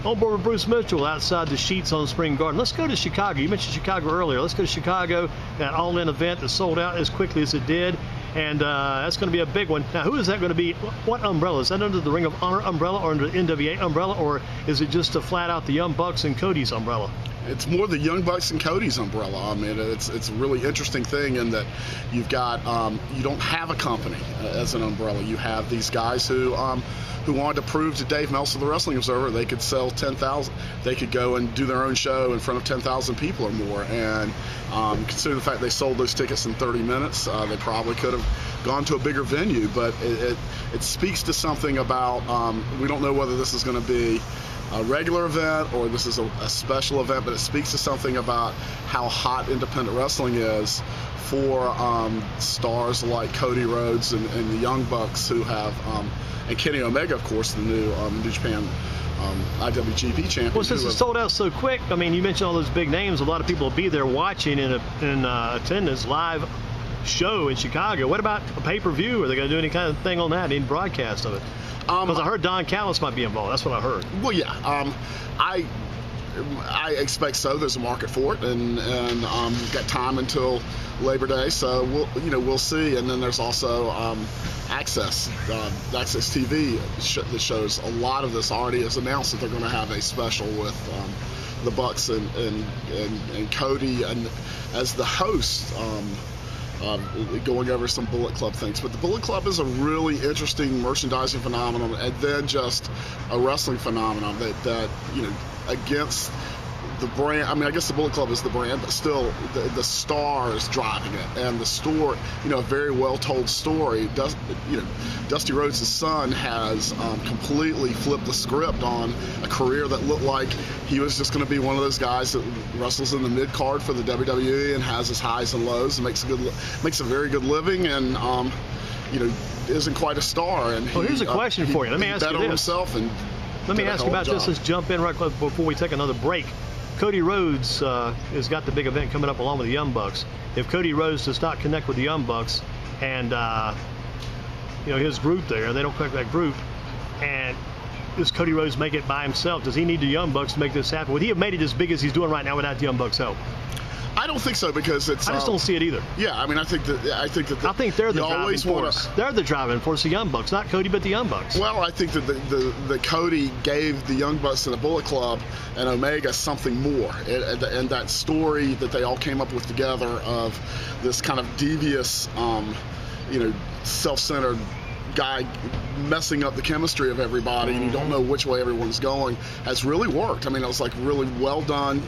On board with Bruce Mitchell outside the sheets on Spring Garden. Let's go to Chicago. You mentioned Chicago earlier. Let's go to Chicago, that all-in event that sold out as quickly as it did. And that's going to be a big one. Now, who is that going to be? What umbrella? Is that under the Ring of Honor umbrella or under the NWA umbrella? Or is it just flat out the Young Bucks and Cody's umbrella? It's more the Young Bucks and Cody's umbrella. I mean, it's a really interesting thing in that you've got you don't have a company as an umbrella. You have these guys who wanted to prove to Dave Meltzer, the Wrestling Observer, they could sell 10,000. They could go and do their own show in front of 10,000 people or more. And considering the fact they sold those tickets in 30 minutes, they probably could have gone to a bigger venue. But it speaks to something about we don't know whether this is going to be a regular event or this is a special event, but it speaks to something about how hot independent wrestling is for stars like Cody Rhodes and the Young Bucks who have, and Kenny Omega, of course, the new New Japan IWGP champion. Well, since it sold out so quick, I mean, you mentioned all those big names. A lot of people will be there watching in attendance, live show in Chicago. What about a pay-per-view? Are they going to do any kind of thing on that, any broadcast of it? Because I heard Don Callis might be involved. That's what I heard. Well, yeah. I expect so. There's a market for it, and we've got time until Labor Day, so we'll see. And then there's also Access TV that shows a lot of this. Already has announced that they're going to have a special with the Bucks and Cody and as the host. Going over some Bullet Club things. But the Bullet Club is a really interesting merchandising phenomenon and then just a wrestling phenomenon that against the brand. I mean, I guess the Bullet Club is the brand, but still the star is driving it. And the story, a very well-told story. Dusty Rhodes' son has completely flipped the script on a career that looked like he was just going to be one of those guys that wrestles in the mid-card for the WWE and has his highs and lows and makes a very good living and isn't quite a star. And here's a question for you. Let me ask you this. Himself and let me ask you about this. Let's jump in right quick before we take another break. Cody Rhodes has got the big event coming up along with the Young Bucks. If Cody Rhodes does not connect with the Young Bucks and his group there, they don't connect with that group, and does Cody Rhodes make it by himself? Does he need the Young Bucks to make this happen? Would he have made it as big as he's doing right now without the Young Bucks' help? I don't think so because it's. I just don't see it either. Yeah, I mean, I think they're the driving force. They're the driving force, the Young Bucks, not Cody, but the Young Bucks. Well, I think that the Cody gave the Young Bucks and the Bullet Club and Omega something more, and that story that they all came up with together of this kind of devious, self-centered guy messing up the chemistry of everybody, and you don't know which way everyone's going, has really worked. I mean, it was like really well done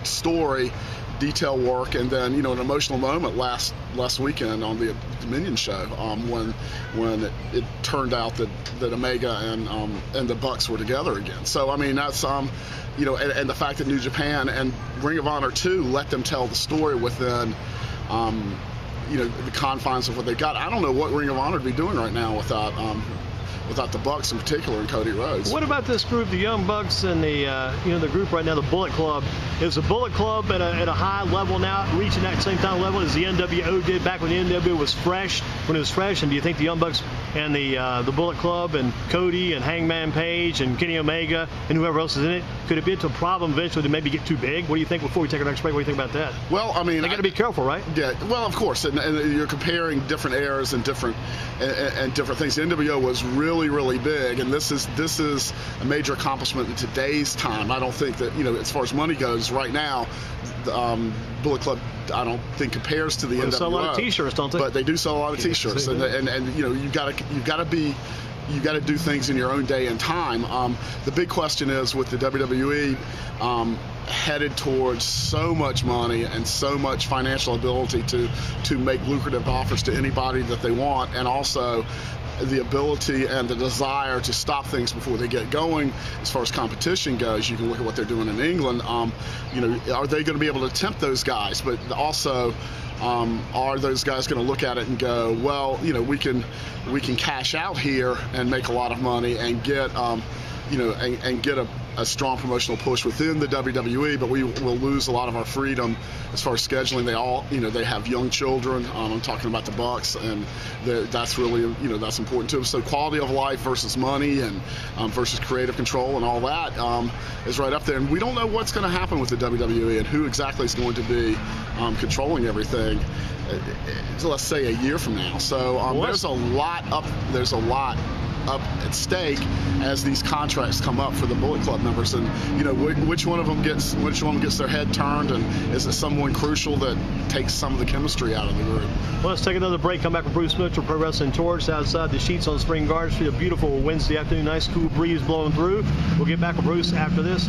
story. Detail work, and then an emotional moment last weekend on the Dominion show when it turned out that Omega and the Bucks were together again. So I mean that's and the fact that New Japan and Ring of Honor too let them tell the story within the confines of what they got. I don't know what Ring of Honor would be doing right now without the Bucks in particular and Cody Rhodes. What about this group, the Young Bucks and the group right now, the Bullet Club? Is the Bullet Club at a high level now, reaching that same kind of level as the NWO did back when the NWO was fresh, when it was fresh? And do you think the Young Bucks and the Bullet Club and Cody and Hangman Page and Kenny Omega and whoever else is in it, could it be into a problem eventually to maybe get too big? What do you think before we take our next break? What do you think about that? Well, I mean, they got to be careful, right? Yeah. Well, of course, and you're comparing different eras and different things. The NWO was really big, and this is a major accomplishment in today's time. I don't think that as far as money goes right now, Bullet Club I don't think compares to the NWO. They sell a lot of T-shirts, don't they? But they do sell a lot of T-shirts, and you've got to do things in your own day and time. The big question is with the WWE headed towards so much money and so much financial ability to make lucrative offers to anybody that they want, and also the ability and the desire to stop things before they get going. As far as competition goes, you can look at what they're doing in England. Are they going to be able to tempt those guys? But also, are those guys going to look at it and go, well, we can cash out here and make a lot of money and get and get a strong promotional push within the WWE, but we will lose a lot of our freedom as far as scheduling. They have young children. I'm talking about the Bucks, and that's really, that's important to them. So quality of life versus money and versus creative control and all that is right up there. And we don't know what's going to happen with the WWE and who exactly is going to be controlling everything. Let's say a year from now. So there's a lot up at stake as these contracts come up for the Bullet Club members, and which one of them gets their head turned, and is it someone crucial that takes some of the chemistry out of the group? Well, let's take another break. Come back with Bruce Mitchell, Pro Wrestling Torch, outside the sheets on Spring Garden Street. A beautiful Wednesday afternoon, nice cool breeze blowing through. We'll get back with Bruce after this.